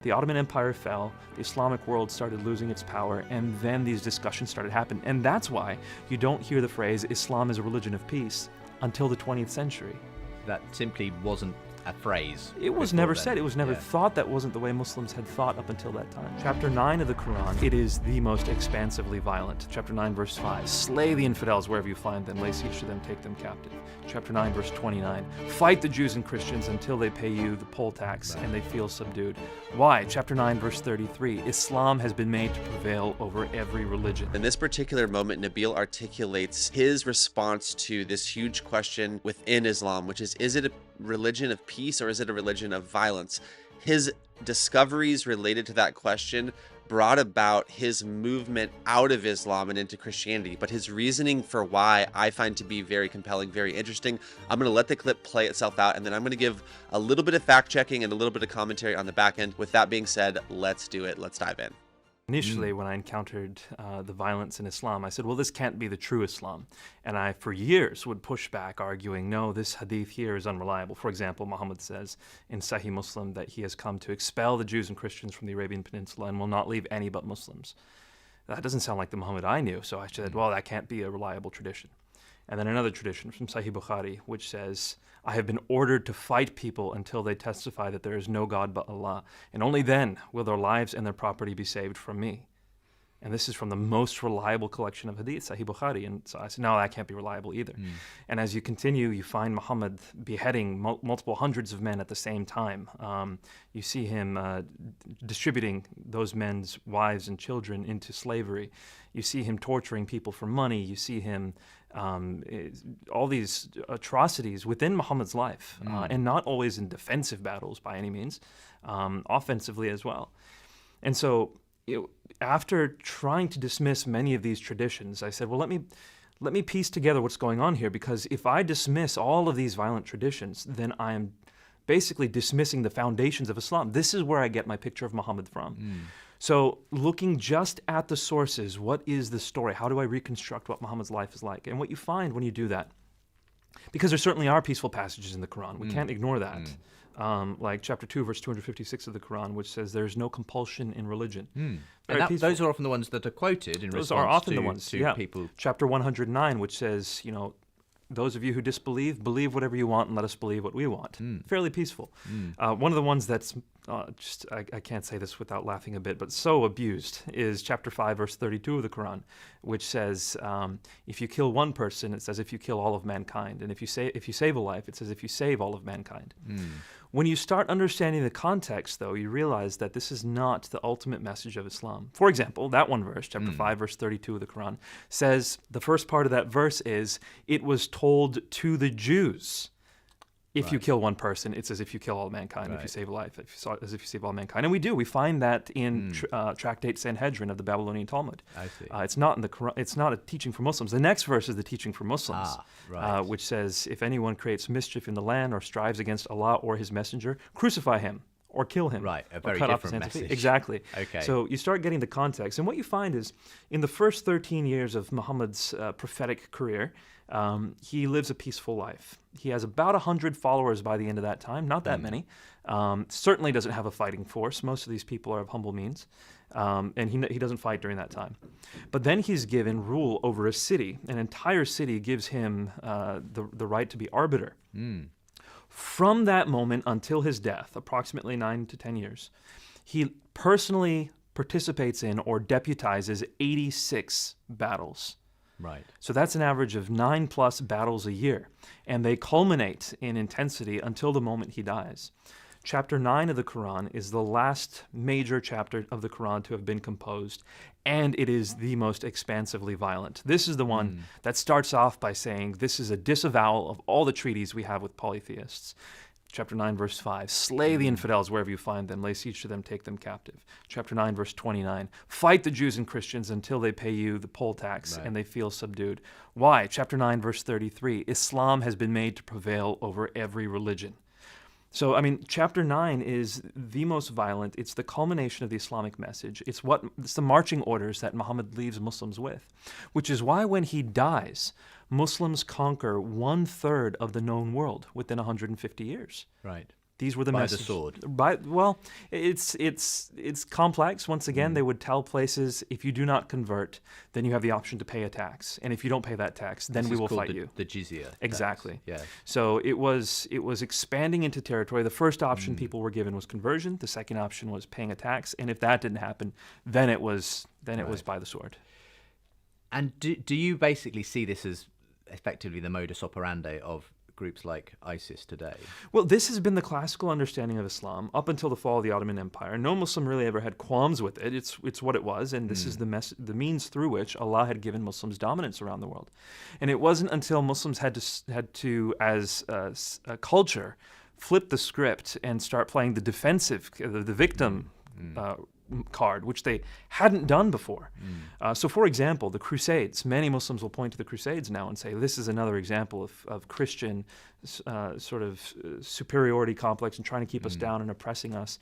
The Ottoman Empire fell, the Islamic world started losing its power, and then these discussions started happening. And that's why you don't hear the phrase, Islam is a religion of peace, until the 20th century. That simply wasn't a phrase. It was never said. It was never thought. That wasn't the way Muslims had thought up until that time. Chapter 9 of the Quran, it is the most expansively violent. Chapter 9, verse 5, slay the infidels wherever you find them, lay siege to them, take them captive. Chapter 9, verse 29, fight the Jews and Christians until they pay you the poll tax and they feel subdued. Why? Chapter 9, verse 33, Islam has been made to prevail over every religion. In this particular moment, Nabeel articulates his response to this huge question within Islam, which is it a religion of peace or is it a religion of violence? His discoveries related to that question brought about his movement out of Islam and into Christianity, but his reasoning for why I find to be very compelling, very interesting. I'm going to let the clip play itself out, and then I'm going to give a little bit of fact checking and a little bit of commentary on the back end. With that being said, let's do it. Let's dive in. Initially, when I encountered the violence in Islam, I said, well, this can't be the true Islam. And I, for years, would push back, arguing, no, this hadith here is unreliable. For example, Muhammad says in Sahih Muslim that he has come to expel the Jews and Christians from the Arabian Peninsula and will not leave any but Muslims. That doesn't sound like the Muhammad I knew, so I said, well, that can't be a reliable tradition. And then another tradition from Sahih Bukhari, which says, I have been ordered to fight people until they testify that there is no God but Allah, and only then will their lives and their property be saved from me. And this is from the most reliable collection of hadith, Sahih Bukhari. And so I said, no, that can't be reliable either. And as you continue, you find Muhammad beheading multiple hundreds of men at the same time. You see him distributing those men's wives and children into slavery. You see him torturing people for money. You see him all these atrocities within Muhammad's life, and not always in defensive battles by any means, offensively as well. And so after trying to dismiss many of these traditions, I said, well, let me piece together what's going on here, because if I dismiss all of these violent traditions, then I am basically dismissing the foundations of Islam. This is where I get my picture of Muhammad from. So looking just at the sources, what is the story? How do I reconstruct what Muhammad's life is like? And what you find when you do that, because there certainly are peaceful passages in the Quran, we can't ignore that. Like chapter 2, verse 256 of the Quran, which says there is no compulsion in religion. And those are often the ones that are quoted in those response are often to, the ones, to people. Chapter 109, which says, you know, those of you who disbelieve, believe whatever you want and let us believe what we want. Fairly peaceful. One of the ones that's I can't say this without laughing a bit, but so abused is chapter 5, verse 32 of the Quran, which says, if you kill one person, it says if you kill all of mankind. And if you save a life, it says if you save all of mankind. When you start understanding the context, though, you realize that this is not the ultimate message of Islam. For example, that one verse, chapter 5, verse 32 of the Quran, says, the first part of that verse is, it was told to the Jews, if you kill one person, it's as if you kill all mankind. If you save a life, as if you save all mankind. And we do. We find that in Tractate Sanhedrin of the Babylonian Talmud. I see. It's not in the Quran. It's not a teaching for Muslims. The next verse is the teaching for Muslims, which says, if anyone creates mischief in the land or strives against Allah or His messenger, crucify him or kill him. Right, a or very cut off different his hands and feet. message. Exactly. Okay. So you start getting the context. And what you find is, in the first 13 years of Muhammad's prophetic career, he lives a peaceful life. He has about 100 followers by the end of that time, not that many. Certainly doesn't have a fighting force. Most of these people are of humble means. And he doesn't fight during that time. But then he's given rule over a city. An entire city gives him the right to be arbiter. From that moment until his death, approximately 9 to 10 years, he personally participates in or deputizes 86 battles. Right. So that's an average of 9+ battles a year, and they culminate in intensity until the moment he dies. Chapter 9 of the Quran is the last major chapter of the Quran to have been composed, and it is the most expansively violent. This is the one that starts off by saying this is a disavowal of all the treaties we have with polytheists. Chapter 9, verse 5, slay the infidels wherever you find them, lay siege to them, take them captive. Chapter 9, verse 29, fight the Jews and Christians until they pay you the poll tax and they feel subdued. Why? Chapter 9, verse 33, Islam has been made to prevail over every religion. So, I mean, chapter 9 is the most violent. It's the culmination of the Islamic message. It's the marching orders that Muhammad leaves Muslims with, which is why when he dies, Muslims conquer 1/3 of the known world within 150 years. Right. These were the by messages. the sword. Well, it's complex. Once again, they would tell places, if you do not convert, then you have the option to pay a tax, and if you don't pay that tax, then we will fight you. The jizya. Exactly. Yeah. So it was expanding into territory. The first option people were given was conversion. The second option was paying a tax, and if that didn't happen, then it was by the sword. And do you basically see this as effectively the modus operandi of groups like ISIS today? Well, this has been the classical understanding of Islam up until the fall of the Ottoman Empire. No Muslim really ever had qualms with it. It's what it was, and this is the means through which Allah had given Muslims dominance around the world. And it wasn't until Muslims had to as a culture, flip the script and start playing the defensive, the victim card, which they hadn't done before. So, for example, the Crusades. Many Muslims will point to the Crusades now and say this is another example of Christian sort of superiority complex and trying to keep us down and oppressing us.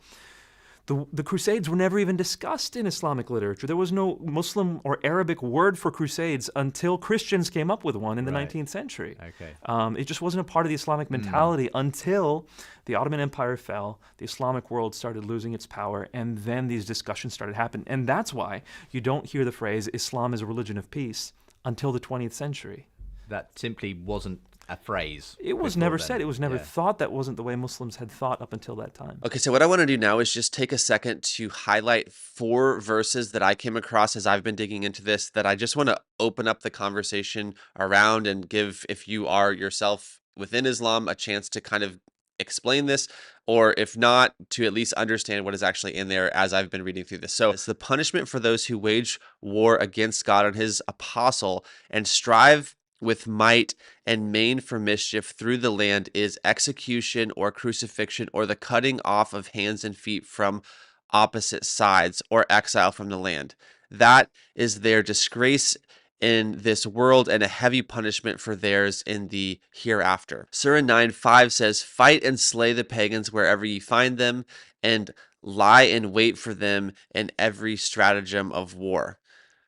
The Crusades were never even discussed in Islamic literature. There was no Muslim or Arabic word for Crusades until Christians came up with one in the 19th century. Okay. It just wasn't a part of the Islamic mentality until the Ottoman Empire fell, the Islamic world started losing its power, and then these discussions started happening. And that's why you don't hear the phrase, Islam is a religion of peace, until the 20th century. That simply wasn't a phrase. It was never said. It was never thought. That wasn't the way Muslims had thought up until that time. Okay, so what I want to do now is just take a second to highlight 4 verses that I came across as I've been digging into this that I just want to open up the conversation around and give, if you are yourself within Islam, a chance to kind of explain this, or if not, to at least understand what is actually in there as I've been reading through this. So it's the punishment for those who wage war against God and his apostle and strive with might and main for mischief through the land is execution or crucifixion or the cutting off of hands and feet from opposite sides or exile from the land. That is their disgrace in this world and a heavy punishment for theirs in the hereafter. Surah 9:5 says, "Fight and slay the pagans wherever ye find them, and lie in wait for them in every stratagem of war."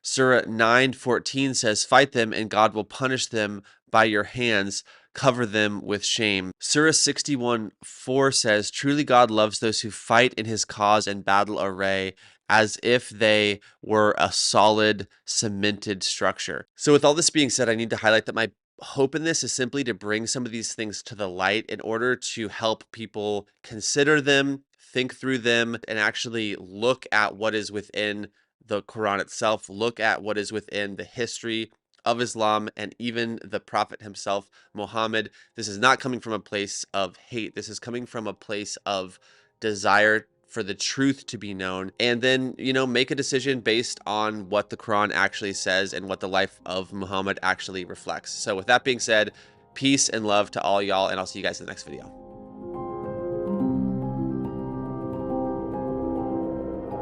Surah 9:14 says, "Fight them, and God will punish them by your hands. Cover them with shame." Surah 61:4 says, "Truly God loves those who fight in his cause in battle array, as if they were a solid, cemented structure." So with all this being said, I need to highlight that my hope in this is simply to bring some of these things to the light in order to help people consider them, think through them, and actually look at what is within the Quran itself, look at what is within the history of Islam and even the Prophet himself, Muhammad. This is not coming from a place of hate. This is coming from a place of desire for the truth to be known, and then, make a decision based on what the Quran actually says and what the life of Muhammad actually reflects. So with that being said, peace and love to all y'all, and I'll see you guys in the next video.